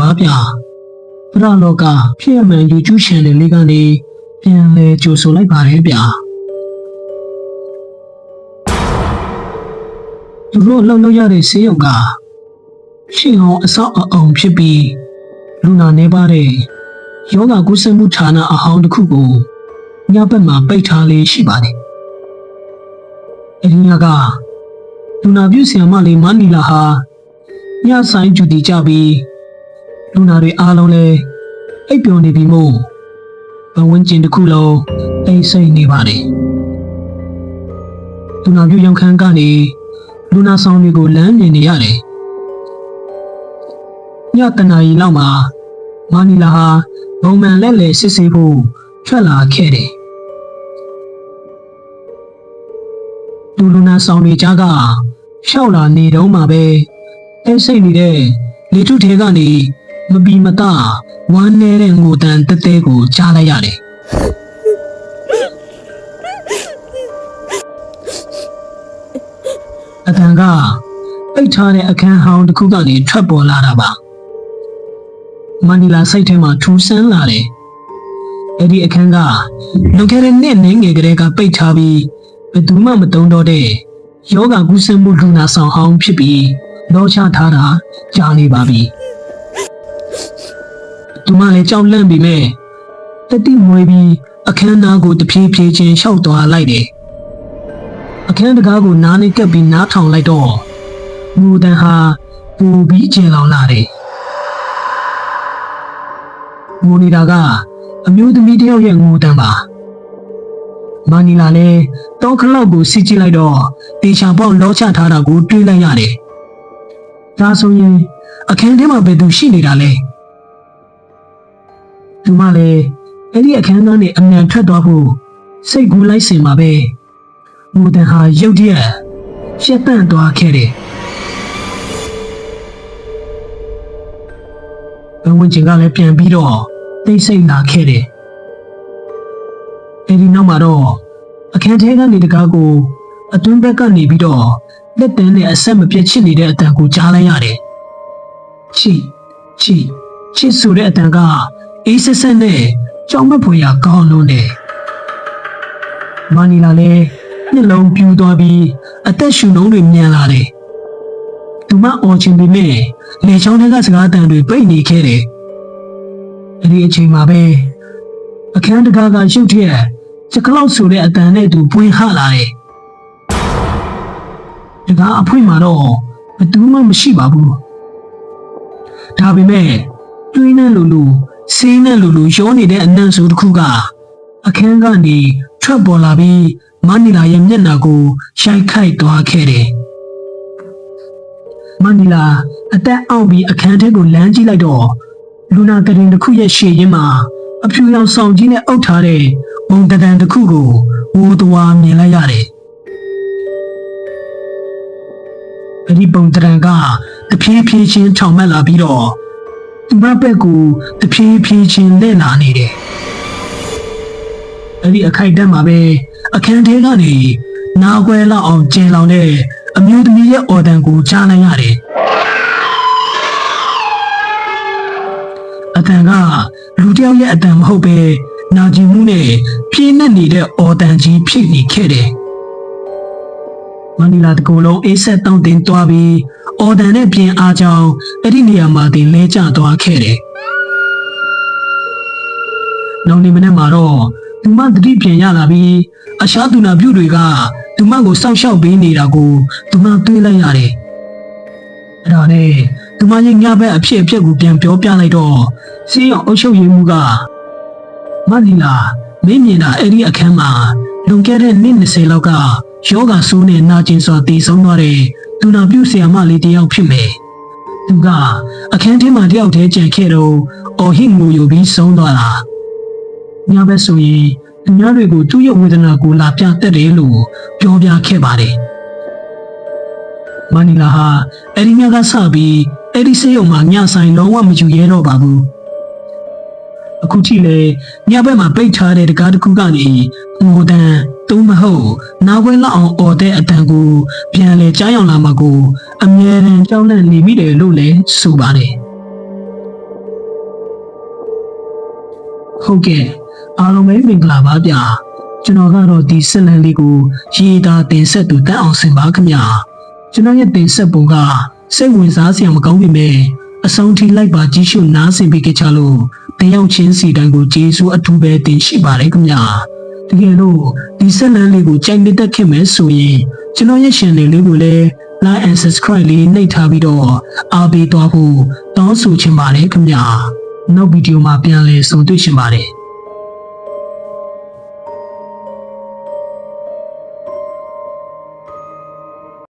လားဗျာပရလောကဖြစ်ရမှန် YouTube channel လေးကနေပြန်လဲကြိုဆိုလိုက်ပါတယ်ဗျာသူတို့လှုပ်လို့ရတဲ့ဆေးရုံကရှင်းအောင်အဆောက်အအုံဖြစ်ပြီးလူနာနေပါတဲ့ယောဂကုသမှုဌာနအဟောင်းတစ်ခုကိုညဘက်မှာပိတ်ထားလေးရှိပါတယ်အဲဒီညကလူနာပြုဆရာမလေးမနီလာဟာညဆိုင်ဂျူတီကြပြီးလူနာတွေအားလုံးလည်းအိပ်ပျော်နေပြီမို့ဘဝဝင်ကျင်တစ်ခုလုံးအိမ်စိတ်နေပါတယ်လူနာပြုရုံခန်းကနေလူနာဆောင်တွေကိုလမ်းမြင်နေရတယ်ညတနာရီလောက်မှာမနီလာဟာဘုံမှန်လက်လေစစ်ဆေးဖို့ထွက်လာခဲ့တယ်လူနာဆောင်တွေကြားကရှောက်လာနေတော့မှပဲအိမ်စိတ်နေတဲ့လေထုထဲကနေမပီမတဝမ်းနေတဲ့ငိုတန်တဲတဲကိုကြားလိုက်ရတယ်အတန်ကပိတ်ထားတဲ့အခန်းဟောင်းတစ်ခုကနေထွက်ပေါ်လာတာပါမနီလာစိတ်ထဲမှာထူးဆန်းလာတယ်အဲ့ဒီအခန်းကလွန်ခဲ့တဲ့နှစ်ငယ်ကလေးကပိတ်ထားပြီးဘယ်သူမှမတုံးတော့တဲ့ယောဂကုသမှုလူနာဆောင်ဟောင်းဖြစ်ပြီးလောချထားတာကြာနေပါပြီသူမလည်းကြောက်လန့်ပြီးမဲ့တတိမွေးပြီးအခန်းသားကိုတဖြည်းဖြည်းချင်းရှောက်သွားလိုက်တယ်အခန်းတကားကိုနားနဲ့ကပ်ပြီးနားထောင်လိုက်တော့ငိုတန်ဟာပူပြီးကျင်လောင်လာတယ်ငိုနေတာကအမျိုးသမီးတယောက်ရဲ့ငိုတန်ပါမနီလာလည်းတောခလောက်ကိုစစ်ကြည့်လိုက်တော့တေချာပေါက်လောချထားတာကိုတွေးလိုက်ရတယ်ဒါဆိုရင်အခန်းထဲမှာဘယ်သူရှိနေတာလဲသူမလည်းအဲ့ဒီအခန်းသားနဲ့အမြန်ထွက်သွားဖို့စိတ်ကူးလိုက်စင်ပါပဲငိုတန်ဟာရုတ်တရက်ရှက်တန့်သွားခဲ့တယ်ဘဝဝင်ချင်းကလည်းပြန်ပြီးတော့တိတ်ဆိတ်လာခဲ့တယ်အဲဒီနောက်မှာတော့အခန်းထဲကနေတကားကိုအတွင်းဘက်ကနေပြီးတော့လက်တန်းနဲ့အဆက်မပြတ်ချစ်နေတဲ့အတန်ကိုကြားလိုက်ရတယ်ချစ်ဆိုတဲ့အတန်ကအေးဆက်ဆက်နဲ့ကြောင်မက်ဖွယ်ရာကောင်းလွန်းတယ်မနီလာလည်းနှလုံးပြူသွားပြီးအသက်ရှူနှုံးတွေမြန်လာတယ်သူမအော်ချင်ပေမဲ့လေချောင်းထဲကစကားတန်တွေပိတ်နေခဲ့တယ်အဲဒီအချိန်မှာပဲအခန်းတကားကရုတ်တရက်စကလောက်ဆိုတဲ့အတန်နဲ့သူပွင့်ဟလာတယ်တကားအဖွင့်မှာတော့ဘယ်သူမှမရှိပါဘူးဒါပေမဲ့တွေးနဲ့လူဆေးနဲ့လူရောနေတဲ့အနံ့ဆိုတစ်ခုကအခန်းကနေထွက်ပေါ်လာပြီးမနီလာရဲ့မျက်နှာကိုရှိုက်ခိုက်သွားခဲ့တယ်မနီလာအသက်အောင့်ပြီးအခန်းထဲကိုလမ်းကြည့်လိုက်တော့လူနာကရင်တစ်ခုရဲ့ရှေ့ရင်းမှာအဖြူရောင်ဆောင်ကြီးနဲ့အုပ်ထားတဲ့ဘုံတံတစ်ခုကိုဝိုးသွားမြင်လိုက်ရတယ်အဲဒီဘုံတံကတဖြည်းဖြည်းချင်းထောင်မက်လာပြီးတော့သူမဘက်ကိုတဖြည်းဖြည်းချင်းလဲလာနေတယ်အဲဒီအခိုက်အတန့်မှာပဲအခန်းထဲကနေနားခွဲလောက်အောင်ကျင်းလောင်တဲ့အမျိုးသမီးရဲ့အော်တန်ကိုကြားလိုက်ရတယ်အတန်ကလူတယောက်ရဲ့အတန်မဟုတ်ပဲနာကျင်မှုနဲ့ပြင်းနဲ့နေတဲ့အော်တန်ကြီးဖြစ်နေခဲ့တယ်မနီလာတကူလုံးအေးဆက်တောင့်တင်သွားပြီးအော်တန်နဲ့ပြင်းအားကြောင့်အဲ့ဒီနေရာမှာတင်လဲကျသွားခဲ့တယ်နောက်နေ့မနေ့မှာတော့သူမသတိပြန်ရလာပြီးအခြားသူနာပြုတွေကသူမကိုစောင့်ရှောက်ပေးနေတာကိုသူမတွေးလိုက်ရတယ်အဲ့ဒါနဲ့သူမရဲ့ညဘက်အဖြစ်ကိုပြန်ပြောပြလိုက်တော့ဆေးရုံအုပ်ချုပ်ရေးမှူးကမနီလာမင်းမြင်တာအဲ့ဒီအခန်းမှာလွန်ခဲ့တဲ့နှစ်20လောက်ကယောဂဆိုးနဲ့နာကျင်စွာတည်ဆုံးသွားတဲ့သူနာပြုဆရာမလေးတယောက်ဖြစ်မယ်သူကအခန်းထဲမှာတယောက်တည်းကြံခဲ့တော့အော်ဟစ်ငိုယိုပြီးဆုံးသွားတာညဘက်ဆိုရင်သူများတွေကိုသူ့ရဲ့ဝေဒနာကိုလာပြတတ်တယ်လို့ပြောပြခဲ့ပါတယ်မနီလာဟာအဲ့ဒီညကစပြီးအဲ့ဒီဆေးရုံမှာညဆိုင်လုံးဝမယူရဲတော့ပါဘူးအခုထိလေညဘက်မှာပိတ်ထားတဲ့တကားတစ်ခုကနေငိုတန်တုံးမဟုတ်နားခွဲလောက်အောင်អော်တဲ့အတန်ကိုပြန်လေကြားရောက်လာမှာကိုအမြဲတမ်းကြောက်လန့်နေမိတယ်လို့လည်းဆိုပါတယ် ဟုတ်ကဲ့အားလုံးပဲမင်္ဂလာပါဗျာကျွန်တော်ကတော့ဒီဆက်လန်းလေးကိုရေးသားတင်ဆက်သူတန်းအောင်စင်ပါခင်ဗျာကျွန်တော်ရဲ့တင်ဆက်ပုံကစိတ်ဝင်စားစရာမကောင်းပေမဲ့အဆုံးထိလိုက်ပါကြည့်ရှုနားဆင်ပေးကြချလို့တယောက်ချင်းစီတိုင်းကိုကျေးဇူးအထူးပဲတင်ရှိပါတယ်ခင်ဗျာတကယ်လို့ဒီဆက်လန်းလေးကိုကြိုက်နေတဲ့ခင်မဲ့ဆိုရင်ကျွန်တော်ရဲ့ channel လေးကိုလည်း like and subscribe လေးနှိပ်ထားပြီးတော့အားပေးသွားဖို့တောင်းဆိုချင်ပါတယ်ခင်ဗျာနောက်ဗီဒီယိုမှာပြန်လည်ဆုံတွေ့ချင်ပါတယ်